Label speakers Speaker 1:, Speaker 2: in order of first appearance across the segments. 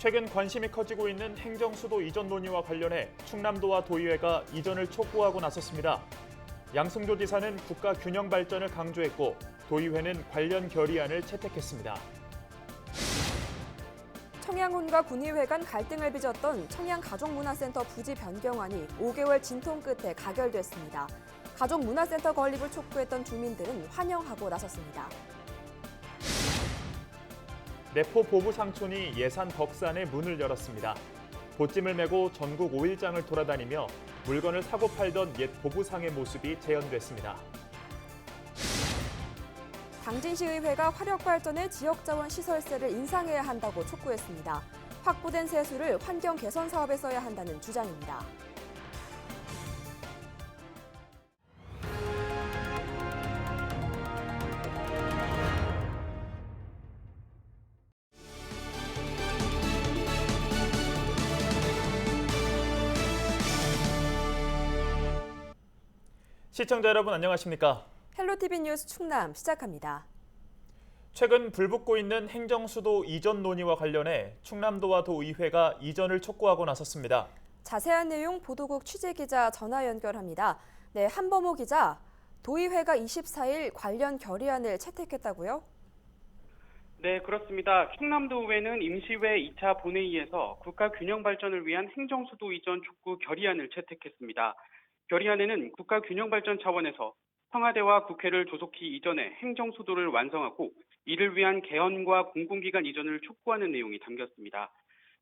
Speaker 1: 최근 관심이 커지고 있는 행정수도 이전 논의와 관련해 충남도와 도의회가 이전을 촉구하고 나섰습니다. 양승조 지사는 국가 균형 발전을 강조했고 도의회는 관련 결의안을 채택했습니다.
Speaker 2: 청양군과 군의회 간 갈등을 빚었던 청양가족문화센터 부지 변경안이 5개월 진통 끝에 가결됐습니다. 가족문화센터 건립을 촉구했던 주민들은 환영하고 나섰습니다.
Speaker 1: 내포 보부상촌이 예산 덕산에 문을 열었습니다. 보찜을 메고 전국 5일장을 돌아다니며 물건을 사고 팔던 옛 보부상의 모습이 재현됐습니다.
Speaker 2: 당진시의회가 화력발전의 지역자원 시설세를 인상해야 한다고 촉구했습니다. 확보된 세수를 환경 개선 사업에 써야 한다는 주장입니다.
Speaker 1: 시청자 여러분 안녕하십니까?
Speaker 2: 헬로티비 뉴스 충남 시작합니다.
Speaker 1: 최근 불붙고 있는 행정수도 이전 논의와 관련해 충남도와 도의회가 이전을 촉구하고 나섰습니다.
Speaker 2: 자세한 내용 보도국 취재기자 전화 연결합니다. 네, 한범호 기자, 도의회가 24일 관련 결의안을 채택했다고요?
Speaker 3: 네, 그렇습니다. 충남도의회는 임시회 2차 본회의에서 국가 균형 발전을 위한 행정수도 이전 촉구 결의안을 채택했습니다. 결의안에는 국가 균형 발전 차원에서 청와대와 국회를 조속히 이전해 행정수도를 완성하고 이를 위한 개헌과 공공기관 이전을 촉구하는 내용이 담겼습니다.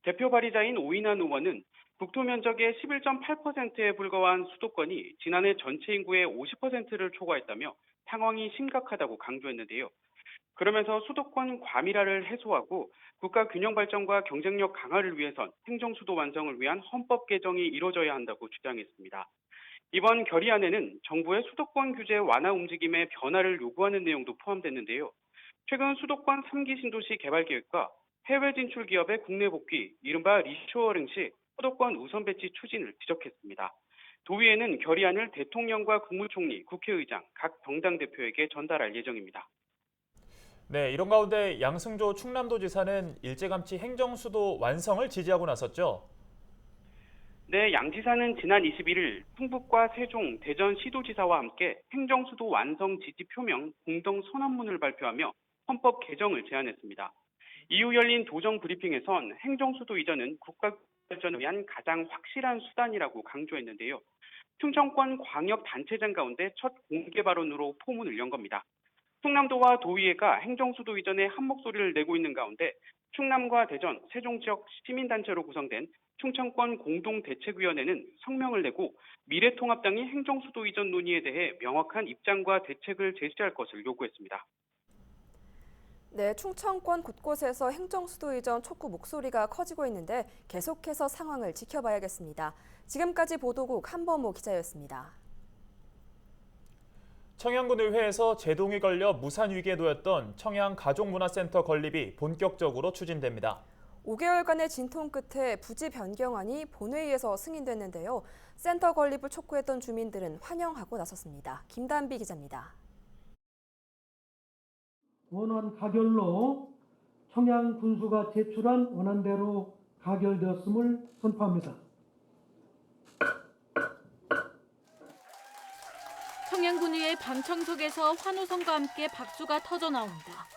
Speaker 3: 대표 발의자인 오인환 의원은 국토 면적의 11.8%에 불과한 수도권이 지난해 전체 인구의 50%를 초과했다며 상황이 심각하다고 강조했는데요. 그러면서 수도권 과밀화를 해소하고 국가 균형 발전과 경쟁력 강화를 위해선 행정수도 완성을 위한 헌법 개정이 이뤄져야 한다고 주장했습니다. 이번 결의안에는 정부의 수도권 규제 완화 움직임의 변화를 요구하는 내용도 포함됐는데요. 최근 수도권 3기 신도시 개발 계획과 해외 진출 기업의 국내 복귀, 이른바 리쇼어링 시 수도권 우선 배치 추진을 지적했습니다. 도의회는 결의안을 대통령과 국무총리, 국회의장, 각 정당 대표에게 전달할 예정입니다.
Speaker 1: 네, 이런 가운데 양승조 충남도지사는 일찌감치 행정수도 완성을 지지하고 나섰죠.
Speaker 3: 네, 양 지사는 지난 21일 충북과 세종, 대전 시도지사와 함께 행정수도 완성 지지 표명 공동 선언문을 발표하며 헌법 개정을 제안했습니다. 이후 열린 도정 브리핑에선 행정수도 이전은 국가 발전을 위한 가장 확실한 수단이라고 강조했는데요. 충청권 광역단체장 가운데 첫 공개 발언으로 포문을 연 겁니다. 충남도와 도의회가 행정수도 이전에 한 목소리를 내고 있는 가운데 충남과 대전, 세종 지역 시민단체로 구성된 충청권 공동대책위원회는 성명을 내고 미래통합당이 행정수도 이전 논의에 대해 명확한 입장과 대책을 제시할 것을 요구했습니다.
Speaker 2: 네, 충청권 곳곳에서 행정수도 이전 촉구 목소리가 커지고 있는데 계속해서 상황을 지켜봐야겠습니다. 지금까지 보도국 한범호 기자였습니다.
Speaker 1: 청양군 의회에서 제동이 걸려 무산 위기에 놓였던 청양가족문화센터 건립이 본격적으로 추진됩니다.
Speaker 2: 5개월간의 진통 끝에 부지 변경안이 본회의에서 승인됐는데요. 센터 건립을 촉구했던 주민들은 환영하고 나섰습니다. 김단비 기자입니다.
Speaker 4: 원안 가결로 청양군수가 제출한 원안대로 가결되었음을 선포합니다.
Speaker 5: 청양군의회 방청석에서 환호성과 함께 박수가 터져 나옵니다.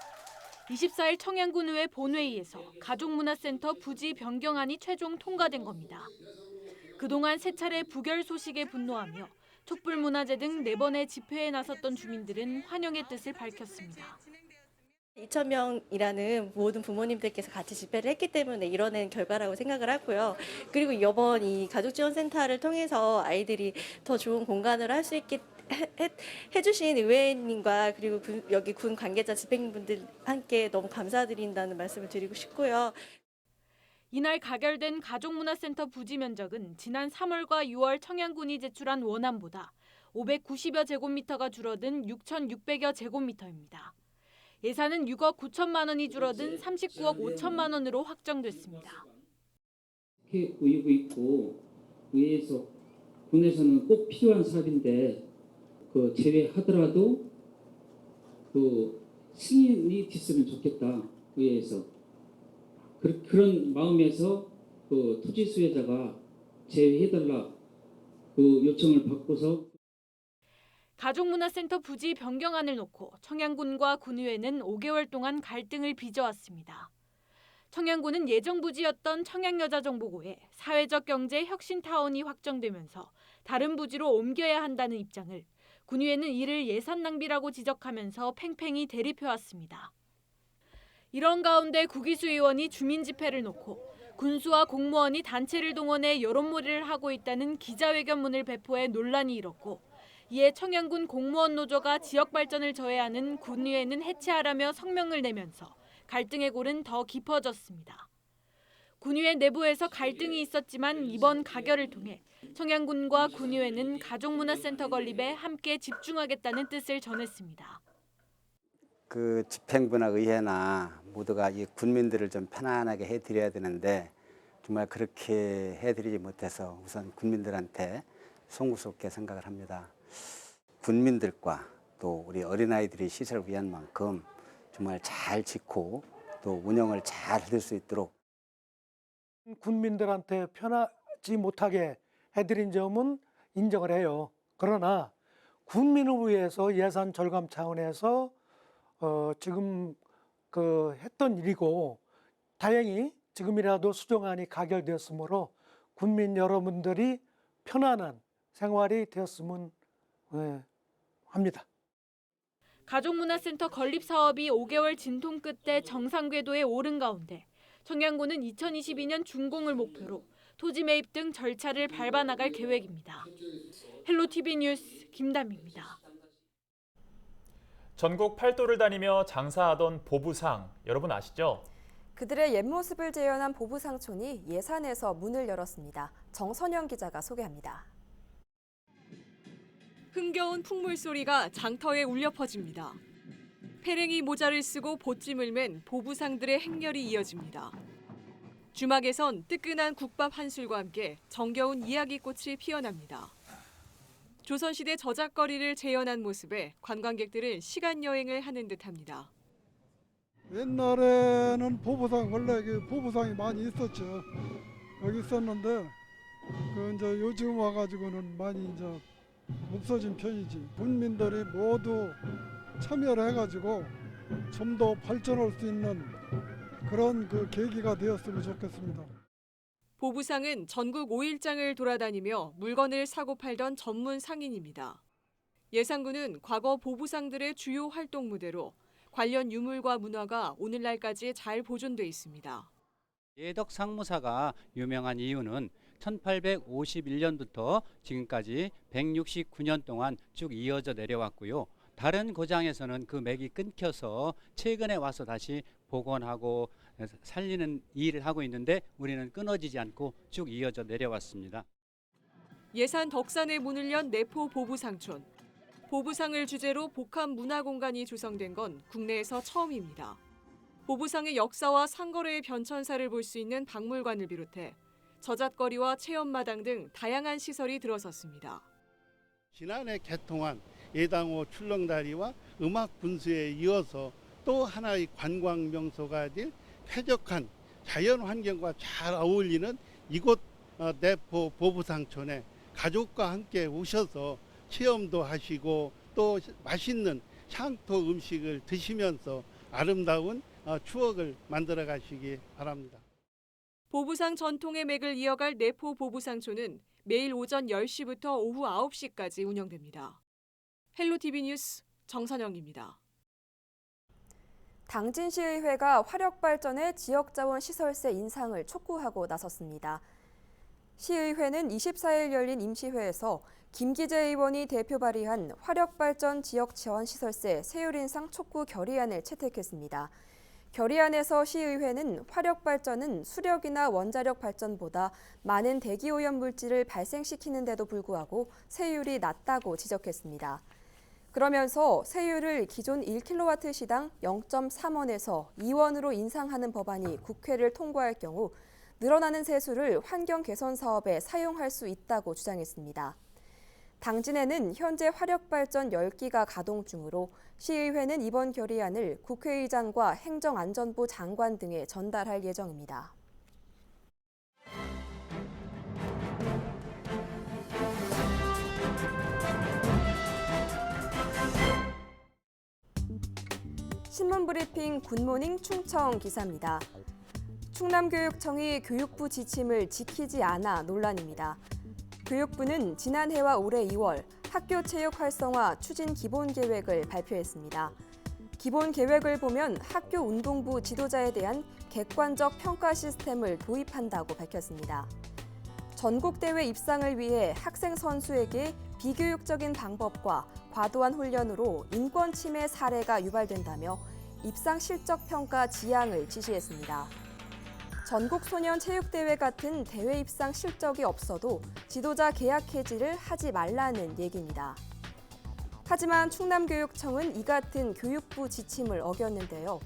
Speaker 5: 24일 청양군의회 본회의에서 가족문화센터 부지 변경안이 최종 통과된 겁니다. 그동안 세 차례 부결 소식에 분노하며 촛불문화제 등 4번의 집회에 나섰던 주민들은 환영의 뜻을 밝혔습니다.
Speaker 6: 2,000명이라는 모든 부모님들께서 같이 집회를 했기 때문에 이뤄낸 결과라고 생각을 하고요. 그리고 이번 이 가족지원센터를 통해서 아이들이 더 좋은 공간을 할 수 있게 해주신 의회님과 그리고 여기 군 관계자 집행분들 함께 너무 감사드린다는 말씀을 드리고 싶고요.
Speaker 5: 이날 가결된 가족문화센터 부지 면적은 지난 3월과 6월 청양군이 제출한 원안보다 590여 제곱미터가 줄어든 6,600여 제곱미터입니다. 예산은 6억 9천만 원이 줄어든 39억 5천만 원으로 확정됐습니다.
Speaker 7: 국회 의의고 있고 의회에서 군에서는 꼭 필요한 사업인데 그 제외하더라도 그 승인이 됐으면 좋겠다. 의회에서 그런 마음에서 그 토지 수혜자가 제외해달라 그 요청을 받고서
Speaker 5: 가족문화센터 부지 변경안을 놓고 청양군과 군의회는 5개월 동안 갈등을 빚어왔습니다. 청양군은 예정 부지였던 청양여자정보고에 사회적 경제 혁신타운이 확정되면서 다른 부지로 옮겨야 한다는 입장을, 군의회는 이를 예산 낭비라고 지적하면서 팽팽히 대립해왔습니다. 이런 가운데 구기수 의원이 주민집회를 놓고 군수와 공무원이 단체를 동원해 여론몰이를 하고 있다는 기자회견문을 배포해 논란이 일었고, 이에 청양군 공무원 노조가 지역 발전을 저해하는 군의회는 해체하라며 성명을 내면서 갈등의 골은 더 깊어졌습니다. 군의회 내부에서 갈등이 있었지만 이번 가결을 통해 청양군과 군의회는 가족문화센터 건립에 함께 집중하겠다는 뜻을 전했습니다.
Speaker 8: 그 집행부나 의회나 모두가 이 군민들을 좀 편안하게 해드려야 되는데 정말 그렇게 해드리지 못해서 우선 군민들한테 송구스럽게 생각을 합니다. 군민들과 또 우리 어린아이들이 시설을 위한 만큼 정말 잘 짓고 또 운영을 잘 해줄 수 있도록
Speaker 4: 군민들한테 편하지 못하게 해드린 점은 인정을 해요. 그러나 군민을 위해서 예산 절감 차원에서 지금 했던 일이고 다행히 지금이라도 수정안이 가결되었으므로 군민 여러분들이 편안한 생활이 되었으면 합니다.
Speaker 5: 가족문화센터 건립 사업이 5개월 진통 끝에 정상 궤도에 오른 가운데 청양군은 2022년 준공을 목표로 토지 매입 등 절차를 밟아 나갈 계획입니다. 헬로티비 뉴스 김담입니다.
Speaker 1: 전국 팔도를 다니며 장사하던 보부상, 여러분 아시죠?
Speaker 2: 그들의 옛 모습을 재현한 보부상촌이 예산에서 문을 열었습니다. 정선영 기자가 소개합니다.
Speaker 9: 흥겨운 풍물 소리가 장터에 울려 퍼집니다. 페랭이 모자를 쓰고 보찜을 맨 보부상들의 행렬이 이어집니다. 주막에선 뜨끈한 국밥 한 술과 함께 정겨운 이야기꽃이 피어납니다. 조선시대 저작거리를 재현한 모습에 관광객들은 시간 여행을 하는 듯합니다.
Speaker 10: 옛날에는 보부상 원래 보부상이 많이 있었죠. 여기 있었는데 이제 요즘 와가지고는 많이 이제 없어진 편이지. 군민들이 모두 참여를 해가지고 좀 더 발전할 수 있는 그런 계기가 되었으면 좋겠습니다.
Speaker 9: 보부상은 전국 5일장을 돌아다니며 물건을 사고 팔던 전문 상인입니다. 예산군은 과거 보부상들의 주요 활동 무대로 관련 유물과 문화가 오늘날까지 잘 보존돼 있습니다.
Speaker 11: 예덕 상무사가 유명한 이유는 1851년부터 지금까지 169년 동안 쭉 이어져 내려왔고요. 다른 고장에서는 그 맥이 끊겨서 최근에 와서 다시 복원하고 살리는 일을 하고 있는데 우리는 끊어지지 않고 쭉 이어져 내려왔습니다.
Speaker 9: 예산 덕산에 문을 연 내포 보부상촌. 보부상을 주제로 복합 문화공간이 조성된 건 국내에서 처음입니다. 보부상의 역사와 상거래의 변천사를 볼 수 있는 박물관을 비롯해 저잣거리와 체험마당 등 다양한 시설이 들어섰습니다.
Speaker 12: 지난해 개통한 예당호 출렁다리와 음악 분수에 이어서 또 하나의 관광 명소가 될 쾌적한 자연 환경과 잘 어울리는 이곳 내포 보부상촌에 가족과 함께 오셔서 체험도 하시고 또 맛있는 향토 음식을 드시면서 아름다운 추억을 만들어 가시기 바랍니다.
Speaker 9: 보부상 전통의 맥을 이어갈 내포 보부상촌은 매일 오전 10시부터 오후 9시까지 운영됩니다. 헬로티비 뉴스 정선영입니다.
Speaker 2: 당진시의회가 화력발전의 지역자원 시설세 인상을 촉구하고 나섰습니다. 시의회는 24일 열린 임시회에서 김기재 의원이 대표 발의한 화력발전 지역지원시설세 세율 인상 촉구 결의안을 채택했습니다. 결의안에서 시의회는 화력발전은 수력이나 원자력 발전보다 많은 대기오염 물질을 발생시키는 데도 불구하고 세율이 낮다고 지적했습니다. 그러면서 세율을 기존 1kW시당 0.3원에서 2원으로 인상하는 법안이 국회를 통과할 경우 늘어나는 세수를 환경 개선 사업에 사용할 수 있다고 주장했습니다. 당진에는 현재 화력발전 10기가 가동 중으로 시의회는 이번 결의안을 국회의장과 행정안전부 장관 등에 전달할 예정입니다. 신문브리핑 굿모닝 충청 기사입니다. 충남교육청이 교육부 지침을 지키지 않아 논란입니다. 교육부는 지난해와 올해 2월 학교 체육 활성화 추진 기본계획을 발표했습니다. 기본계획을 보면 학교 운동부 지도자에 대한 객관적 평가 시스템을 도입한다고 밝혔습니다. 전국대회 입상을 위해 학생 선수에게 비교육적인 방법과 과도한 훈련으로 인권 침해 사례가 유발된다며 입상 실적 평가 지양을 지시했습니다. 전국 소년 체육대회 같은 대회 입상 실적이 없어도 지도자 계약 해지를 하지 말라는 얘기입니다. 하지만 충남교육청은 이 같은 교육부 지침을 어겼는데요.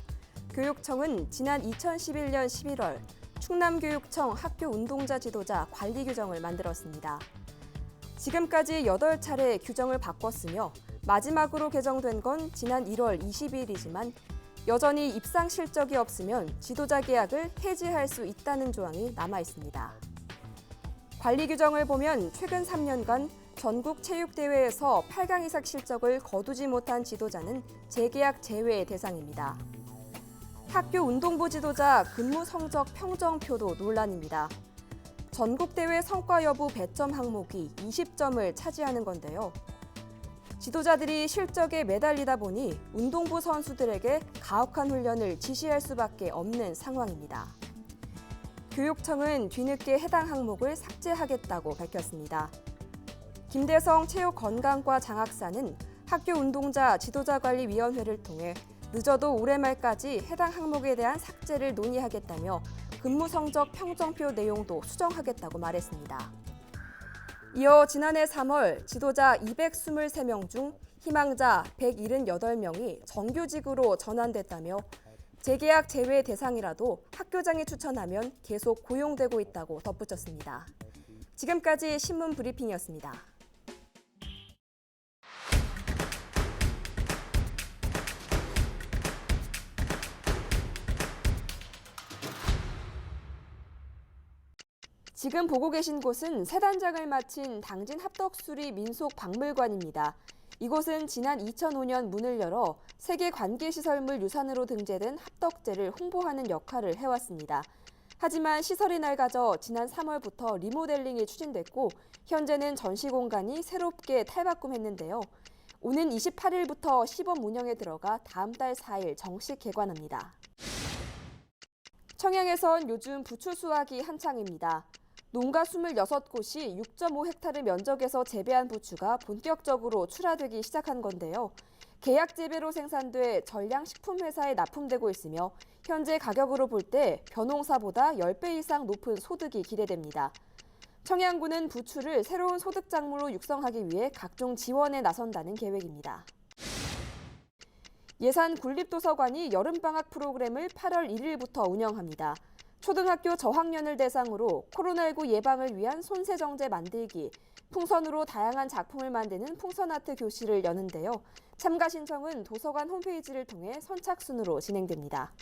Speaker 2: 교육청은 지난 2011년 11월 충남교육청 학교 운동자 지도자 관리 규정을 만들었습니다. 지금까지 8차례 규정을 바꿨으며 마지막으로 개정된 건 지난 1월 20일이지만 여전히 입상 실적이 없으면 지도자 계약을 해지할 수 있다는 조항이 남아 있습니다. 관리 규정을 보면 최근 3년간 전국 체육대회에서 8강 이상 실적을 거두지 못한 지도자는 재계약 제외 대상입니다. 학교 운동부 지도자 근무 성적 평정표도 논란입니다. 전국대회 성과 여부 배점 항목이 20점을 차지하는 건데요. 지도자들이 실적에 매달리다 보니 운동부 선수들에게 가혹한 훈련을 지시할 수밖에 없는 상황입니다. 교육청은 뒤늦게 해당 항목을 삭제하겠다고 밝혔습니다. 김대성 체육건강과 장학사는 학교 운동자 지도자관리위원회를 통해 늦어도 올해 말까지 해당 항목에 대한 삭제를 논의하겠다며 근무 성적 평정표 내용도 수정하겠다고 말했습니다. 이어 지난해 3월 지도자 223명 중 희망자 178명이 정규직으로 전환됐다며 재계약 제외 대상이라도 학교장이 추천하면 계속 고용되고 있다고 덧붙였습니다. 지금까지 신문 브리핑이었습니다. 지금 보고 계신 곳은 새 단장을 마친 당진 합덕수리 민속박물관입니다. 이곳은 지난 2005년 문을 열어 세계 관계시설물 유산으로 등재된 합덕제를 홍보하는 역할을 해왔습니다. 하지만 시설이 낡아져 지난 3월부터 리모델링이 추진됐고 현재는 전시 공간이 새롭게 탈바꿈했는데요. 오는 28일부터 시범 운영에 들어가 다음 달 4일 정식 개관합니다. 청양에선 요즘 부추 수확이 한창입니다. 농가 26곳이 6.5헥타르 면적에서 재배한 부추가 본격적으로 출하되기 시작한 건데요. 계약 재배로 생산돼 전량식품회사에 납품되고 있으며 현재 가격으로 볼 때 벼농사보다 10배 이상 높은 소득이 기대됩니다. 청양군은 부추를 새로운 소득 작물로 육성하기 위해 각종 지원에 나선다는 계획입니다. 예산 군립도서관이 여름방학 프로그램을 8월 1일부터 운영합니다. 초등학교 저학년을 대상으로 코로나19 예방을 위한 손세정제 만들기, 풍선으로 다양한 작품을 만드는 풍선아트 교실을 여는데요. 참가 신청은 도서관 홈페이지를 통해 선착순으로 진행됩니다.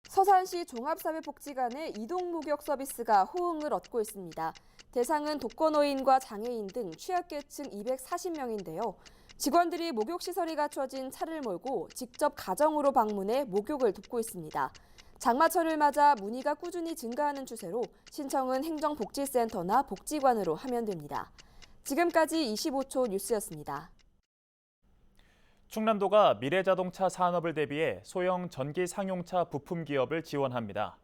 Speaker 2: 서산시 종합사회복지관의 이동목욕 서비스가 호응을 얻고 있습니다. 대상은 독거노인과 장애인 등 취약계층 240명인데요. 직원들이 목욕시설이 갖춰진 차를 몰고 직접 가정으로 방문해 목욕을 돕고 있습니다. 장마철을 맞아 문의가 꾸준히 증가하는 추세로 신청은 행정복지센터나 복지관으로 하면 됩니다. 지금까지 25초 뉴스였습니다.
Speaker 1: 충남도가 미래자동차 산업을 대비해 소형 전기 상용차 부품 기업을 지원합니다.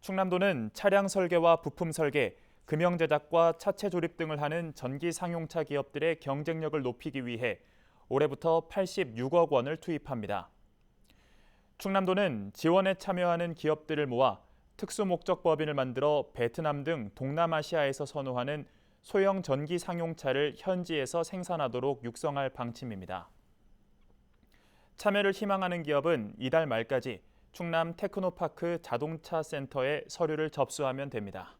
Speaker 1: 충남도는 차량 설계와 부품 설계, 금형 제작과 차체 조립 등을 하는 전기 상용차 기업들의 경쟁력을 높이기 위해 올해부터 86억 원을 투입합니다. 충남도는 지원에 참여하는 기업들을 모아 특수목적법인을 만들어 베트남 등 동남아시아에서 선호하는 소형 전기 상용차를 현지에서 생산하도록 육성할 방침입니다. 참여를 희망하는 기업은 이달 말까지 충남 테크노파크 자동차 센터에 서류를 접수하면 됩니다.